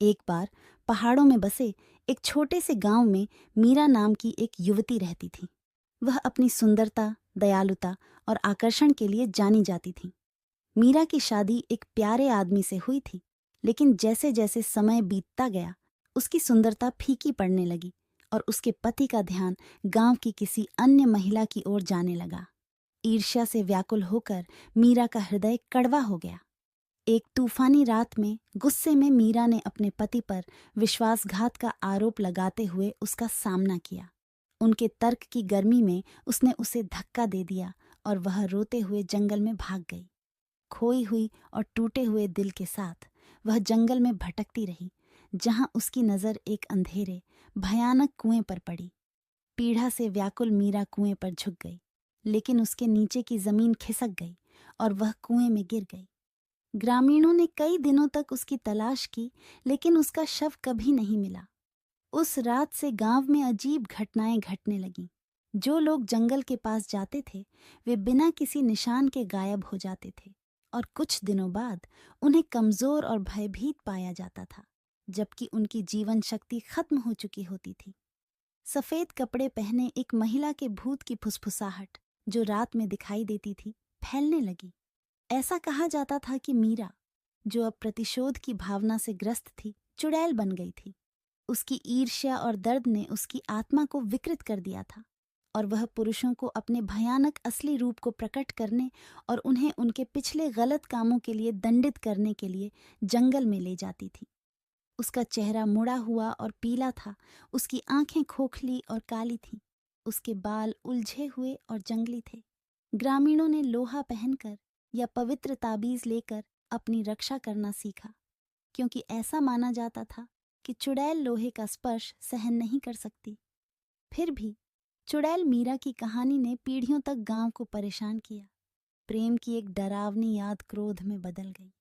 एक बार पहाड़ों में बसे एक छोटे से गांव में मीरा नाम की एक युवती रहती थी। वह अपनी सुंदरता, दयालुता और आकर्षण के लिए जानी जाती थी। मीरा की शादी एक प्यारे आदमी से हुई थी, लेकिन जैसे जैसे समय बीतता गया उसकी सुंदरता फीकी पड़ने लगी और उसके पति का ध्यान गांव की किसी अन्य महिला की ओर जाने लगा। ईर्ष्या से व्याकुल होकर मीरा का हृदय कड़वा हो गया। एक तूफानी रात में गुस्से में मीरा ने अपने पति पर विश्वासघात का आरोप लगाते हुए उसका सामना किया। उनके तर्क की गर्मी में उसने उसे धक्का दे दिया और वह रोते हुए जंगल में भाग गई। खोई हुई और टूटे हुए दिल के साथ वह जंगल में भटकती रही, जहां उसकी नजर एक अंधेरे भयानक कुएं पर पड़ी। पीड़ा से व्याकुल मीरा कुएं पर झुक गई, लेकिन उसके नीचे की जमीन खिसक गई और वह कुएं में गिर गई। ग्रामीणों ने कई दिनों तक उसकी तलाश की, लेकिन उसका शव कभी नहीं मिला। उस रात से गांव में अजीब घटनाएं घटने लगीं। जो लोग जंगल के पास जाते थे वे बिना किसी निशान के गायब हो जाते थे और कुछ दिनों बाद उन्हें कमजोर और भयभीत पाया जाता था, जबकि उनकी जीवन शक्ति खत्म हो चुकी होती थी। सफेद कपड़े पहने एक महिला के भूत की फुसफुसाहट जो रात में दिखाई देती थी फैलने लगी। ऐसा कहा जाता था कि मीरा, जो अब प्रतिशोध की भावना से ग्रस्त थी, चुड़ैल बन गई थी। उसकी ईर्ष्या और दर्द ने उसकी आत्मा को विकृत कर दिया था और वह पुरुषों को अपने भयानक असली रूप को प्रकट करने और उन्हें उनके पिछले गलत कामों के लिए दंडित करने के लिए जंगल में ले जाती थी। उसका चेहरा मुड़ा हुआ और पीला था, उसकी आंखें खोखली और काली थीं, उसके बाल उलझे हुए और जंगली थे। ग्रामीणों ने लोहा पहनकर या पवित्र ताबीज लेकर अपनी रक्षा करना सीखा, क्योंकि ऐसा माना जाता था कि चुड़ैल लोहे का स्पर्श सहन नहीं कर सकती। फिर भी चुड़ैल मीरा की कहानी ने पीढ़ियों तक गांव को परेशान किया। प्रेम की एक डरावनी याद क्रोध में बदल गई।